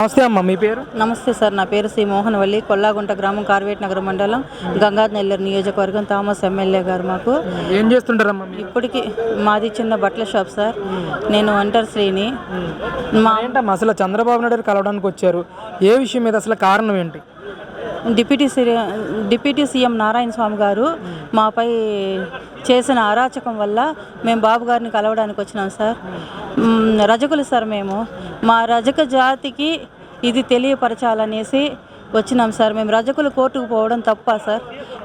నమస్తే అమ్మ, మీ పేరు? నమస్తే సార్, నా పేరు శ్రీ మోహనవల్లి, కొల్లాగుంట గ్రామం, కార్వేట్ నగరం మండలం, గంగాధర్ నెల్లూరు నియోజకవర్గం, థామస్ ఎమ్మెల్యే గారు. మాకు ఏం చేస్తుంటారమ్మా మీరు? ఇప్పటికి మాది చిన్న బట్టల షాప్ సార్. నేను ఒంటరి శ్రీని. ఏంటమ్మా అసలు చంద్రబాబు నాయుడు కలవడానికి వచ్చారు, ఏ విషయం మీద, అసలు కారణం ఏంటి? డిప్యూటీ సీఎం నారాయణ స్వామి గారు మాపై చేసిన అరాచకం వల్ల మేము బాబు గారిని కలవడానికి వచ్చినాం సార్. రజకులు సార్, మేము మా రజక జాతికి ఇది తెలియపరచాలనేసి వచ్చినాం సార్. మేము రజకులు కోర్టుకు పోవడం తప్ప సార్?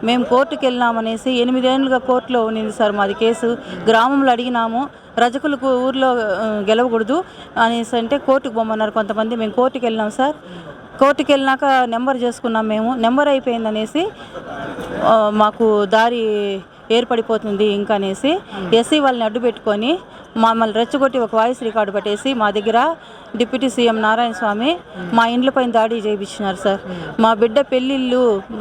మేము కోర్టుకు వెళ్ళినామనేసి 8 ఏళ్ళుగా కోర్టులో ఉన్నింది సార్ మాది కేసు. గ్రామంలో అడిగినాము, రజకులకు ఊర్లో గెలవకూడదు అనేసి అంటే కోర్టుకు పోమన్నారు కొంతమంది. మేము కోర్టుకు వెళ్ళినాం సార్. కోర్టుకు వెళ్ళినాక నెంబర్ చేసుకున్నాం. మేము నెంబర్ అయిపోయిందనేసి మాకు దారి ఏర్పడిపోతుంది ఇంకా అనేసి ఎస్సీ వాళ్ళని అడ్డు పెట్టుకొని మమ్మల్ని రెచ్చగొట్టి ఒక వాయిస్ రికార్డు పట్టేసి మా దగ్గర డిప్యూటీ సీఎం నారాయణ స్వామి మా ఇండ్ల పైన దాడి చేయించినారు సార్. మా బిడ్డ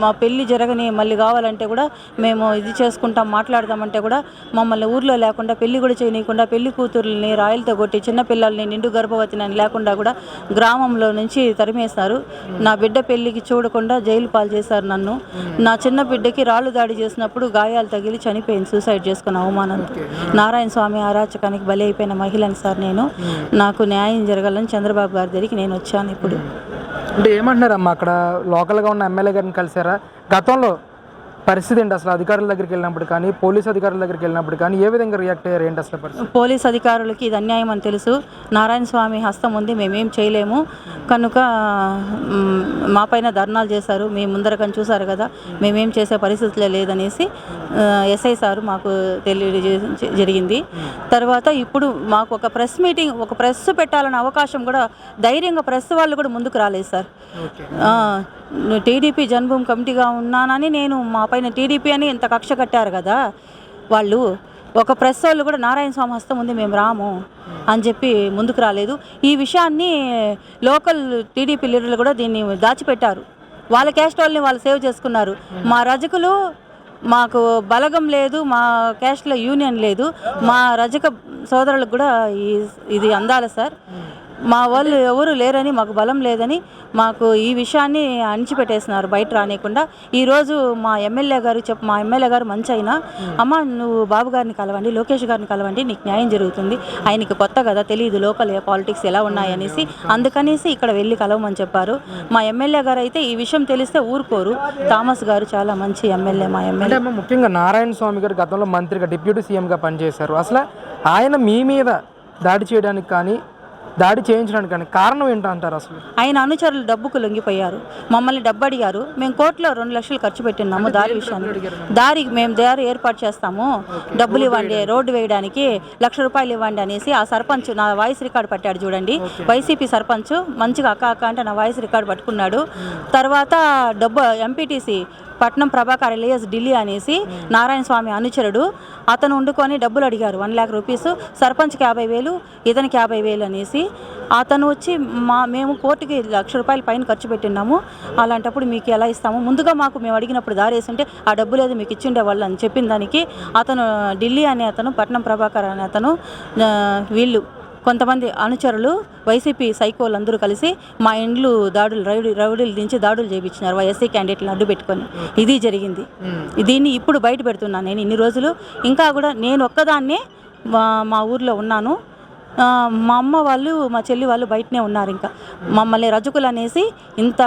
మా పెళ్ళి జరగని మళ్ళీ కావాలంటే కూడా మేము ఇది చేసుకుంటాం, మాట్లాడదామంటే కూడా మమ్మల్ని ఊర్లో లేకుండా, పెళ్ళి కూడా చేయనీయకుండా, పెళ్లి కూతుర్లని రాయలతో కొట్టి, చిన్నపిల్లల్ని నిండు గర్భవతిని లేకుండా కూడా గ్రామంలో నుంచి తరిమేశారు. నా బిడ్డ పెళ్ళికి చూడకుండా జైలు పాలు చేశారు నన్ను. నా చిన్న బిడ్డకి రాళ్ళు దాడి చేసినప్పుడు గాయాలు తగిలి చనిపోయింది, సూసైడ్ చేసుకున్న అవమానంతో. నారాయణ స్వామి అరాచకానికి బలి అయిపోయిన మహిళని సార్ నేను. నాకు న్యాయం జరగాలని చంద్రబాబు గారి దగ్గరికి నేను వచ్చాను. ఇప్పుడు అంటే ఏమంటున్నారమ్మా, అక్కడ లోకల్గా ఉన్న ఎమ్మెల్యే గారిని కలిసారా? గతంలో పరిస్థితి ఏంటి అసలు? అధికారుల దగ్గరికి వెళ్ళినప్పుడు కానీ, పోలీస్ అధికారుల దగ్గరికి వెళ్ళినప్పుడు కానీ ఏ విధంగా రియాక్ట్ అయ్యారు? ఏంటి అసలు పరిస్థితి? పోలీస్ అధికారులకి ఇది అన్యాయం అని తెలుసు. నారాయణ స్వామి హస్తం ఉంది, మేమేం చేయలేము కనుక మా పైన ధర్నాలు చేశారు. మేము ముందరకని చూసారు కదా, మేమేం చేసే పరిస్థితులే లేదనేసి ఎస్ఐ సారు మాకు జరిగింది. తర్వాత ఇప్పుడు మాకు ఒక ప్రెస్ మీటింగ్, ఒక ప్రెస్ పెట్టాలన్న అవకాశం కూడా ధైర్యంగా ప్రెస్ వాళ్ళు కూడా ముందుకు రాలేదు సార్. టీడీపీ జన్మభూమి కమిటీగా ఉన్నానని నేను, మా పైన టీడీపీ అని ఇంత కక్ష కట్టారు కదా వాళ్ళు. ఒక ప్రెస్ వాళ్ళు కూడా నారాయణ స్వామి హస్తం ఉంది, మేము రాము అని చెప్పి ముందుకు రాలేదు. ఈ విషయాన్ని లోకల్ టీడీపీ లీడర్లు కూడా దీన్ని దాచిపెట్టారు. వాళ్ళ క్యాస్ట్ వాళ్ళని వాళ్ళు సేవ్ చేసుకున్నారు. మా రజకులు, మాకు బలగం లేదు, మా క్యాస్ట్లో యూనియన్ లేదు, మా రజక సోదరులకు కూడా ఇది అందాలి సార్. మా వాళ్ళు ఎవరు లేరని, మాకు బలం లేదని మాకు ఈ విషయాన్ని అణిచిపెట్టేసినారు, బయట రానియకుండా. ఈరోజు మా ఎమ్మెల్యే గారు మంచి అయినా, అమ్మ నువ్వు బాబు గారిని కలవండి, లోకేష్ గారిని కలవండి, నీకు న్యాయం జరుగుతుంది, ఆయనకి కొత్త కదా, తెలియదు లోకల్ పాలిటిక్స్ ఎలా ఉన్నాయనేసి, అందుకనేసి ఇక్కడ వెళ్ళి కలవమని చెప్పారు. మా ఎమ్మెల్యే గారు అయితే ఈ విషయం తెలిస్తే ఊరుకోరు. థామస్ గారు చాలా మంచి ఎమ్మెల్యే, మా ఎమ్మెల్యే. ముఖ్యంగా నారాయణ స్వామి గారు గతంలో మంత్రిగా, డిప్యూటీ సీఎంగా పనిచేశారు. అసలు ఆయన మీ మీద దాడి చేయడానికి కానీ, దాడి చేయించడానికి కానీ కారణం ఏంటంటారు? అసలు ఆయన అనుచరులు డబ్బుకు లొంగిపోయారు, మమ్మల్ని డబ్బు అడిగారు. మేము కోర్టులో 2 లక్షలు ఖర్చు పెట్టినాము దారి విషయాన్ని. మేము దారి ఏర్పాటు చేస్తాము, డబ్బులు ఇవ్వండి, రోడ్డు వేయడానికి 1 లక్ష రూపాయలు ఇవ్వండి అనేసి ఆ సర్పంచ్ నా వాయిస్ రికార్డు పట్టాడు చూడండి. వైసీపీ సర్పంచ్ మంచిగా అక్క అంటే నా వాయిస్ రికార్డు పట్టుకున్నాడు. తర్వాత ఎంపీటీసీ పట్నం ప్రభాకర్ ఎలియాస్ ఢిల్లీ అనేసి నారాయణ స్వామి అనుచరుడు, అతను వండుకొని డబ్బులు అడిగారు 1 లక్ష రూపీస్. సర్పంచ్కి 50,000, ఇతనికి 50,000 అనేసి అతను వచ్చి మేము కోర్టుకి 1 లక్ష రూపాయల పైన ఖర్చు పెట్టినాము, అలాంటప్పుడు మీకు ఎలా ఇస్తాము, ముందుగా మేము అడిగినప్పుడు దారేస్తుంటే ఆ డబ్బు లేదు మీకు ఇచ్చిండేవాళ్ళు అని చెప్పిన దానికి అతను ఢిల్లీ అనే అతను, పట్నం ప్రభాకర్ అనే అతను, వీళ్ళు కొంతమంది అనుచరులు వైసీపీ సైకోలు అందరూ కలిసి మా ఇండ్లు రౌడీలు దించి దాడులు చేయించినారు, ఎస్సీ క్యాండిడేట్లను అడ్డు పెట్టుకొని. ఇది జరిగింది. దీన్ని ఇప్పుడు బయట పెడుతున్నాను నేను. ఇన్ని రోజులు ఇంకా కూడా నేను ఒక్కదాన్నే మా ఊర్లో ఉన్నాను. మా అమ్మ వాళ్ళు, మా చెల్లి వాళ్ళు బయటనే ఉన్నారు. ఇంకా మమ్మల్ని రజకులు అనేసి ఇంత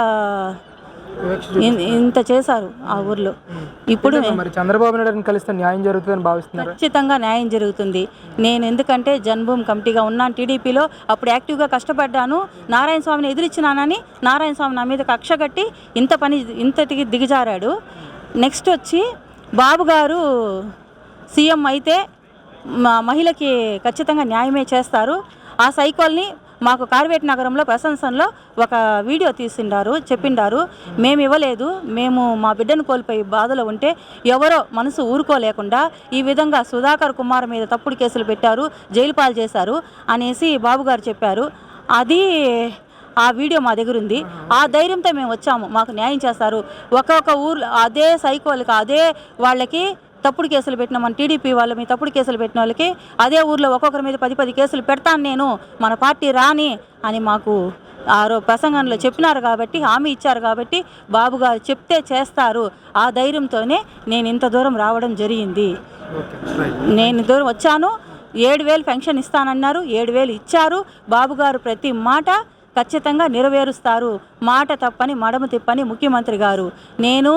చేశారు ఆ ఊర్లో. ఇప్పుడు చంద్రబాబు నాయుడు కలిస్తే న్యాయం జరుగుతుందని భావిస్తున్నారు? ఖచ్చితంగా న్యాయం జరుగుతుంది. నేను ఎందుకంటే జన్మభూమి కమిటీగా ఉన్నాను టీడీపీలో, అప్పుడు యాక్టివ్గా కష్టపడ్డాను. నారాయణ స్వామిని ఎదిరించినానని నారాయణ స్వామి నా మీద కక్ష కట్టి ఇంతటికి దిగజారాడు. నెక్స్ట్ వచ్చి బాబు గారు సీఎం అయితే మహిళకి ఖచ్చితంగా న్యాయమే చేస్తారు. ఆ సైకోల్ని మాకు కార్వేట్ నగరంలో ప్రశంసనలో ఒక వీడియో చెప్పిండారు. మేము ఇవ్వలేదు, మేము మా బిడ్డను కోల్పోయి బాధలో ఉంటే ఎవరో మనసు ఊరుకోలేకుండా ఈ విధంగా సుధాకర్ కుమార్ మీద తప్పుడు కేసులు పెట్టారు, జైలు పాలు చేశారు అనేసి బాబు గారు చెప్పారు. ఆ వీడియో మా దగ్గర ఉంది. ఆ ధైర్యంతో మేము వచ్చాము, మాకు న్యాయం చేస్తారు. ఒక్కొక్క ఊర్లో అదే సైకోలకి, అదే వాళ్ళకి తప్పుడు కేసులు పెట్టిన మన టీడీపీ వాళ్ళ మీద తప్పుడు కేసులు పెట్టిన వాళ్ళకి అదే ఊర్లో ఒక్కొక్కరి మీద 10 కేసులు పెడతాను నేను, మన పార్టీ రాని అని మాకు ప్రసంగంలో చెప్పినారు కాబట్టి, హామీ ఇచ్చారు కాబట్టి బాబు గారు చెప్తే చేస్తారు. ఆ ధైర్యంతోనే నేను ఇంత దూరం రావడం జరిగింది. నేను దూరం వచ్చాను. 7,000 పెన్షన్ ఇస్తానన్నారు, 7,000 ఇచ్చారు. బాబు గారు ప్రతి మాట ఖచ్చితంగా నెరవేరుస్తారు. మాట తప్పని మడమ తిప్పని ముఖ్యమంత్రి గారు. నేను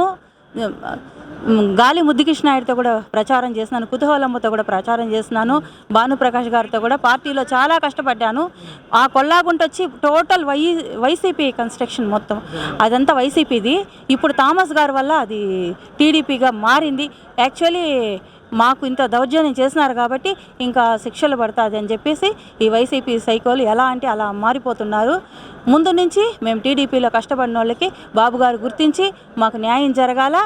గాలి ముద్దుకృష్ణాయుడితో కూడా ప్రచారం చేస్తున్నాను, కుతూహలమ్మతో కూడా ప్రచారం చేస్తున్నాను, భానుప్రకాష్ గారితో కూడా పార్టీలో చాలా కష్టపడ్డాను. ఆ కొల్లాగుంట వచ్చి టోటల్ వైసీపీ కన్స్ట్రక్షన్ మొత్తం అదంతా వైసీపీది. ఇప్పుడు థామస్ గారి వల్ల అది టీడీపీగా మారింది. యాక్చువల్లీ మాకు ఇంత దౌర్జన్యం చేసినారు కాబట్టి ఇంకా శిక్షలు పడుతుంది అని చెప్పేసి ఈ వైసీపీ సైకోలు ఎలా అంటే అలా మారిపోతున్నారు. ముందు నుంచి మేము టీడీపీలో కష్టపడిన వాళ్ళకి బాబు గారు గుర్తించి మాకు న్యాయం జరగాల,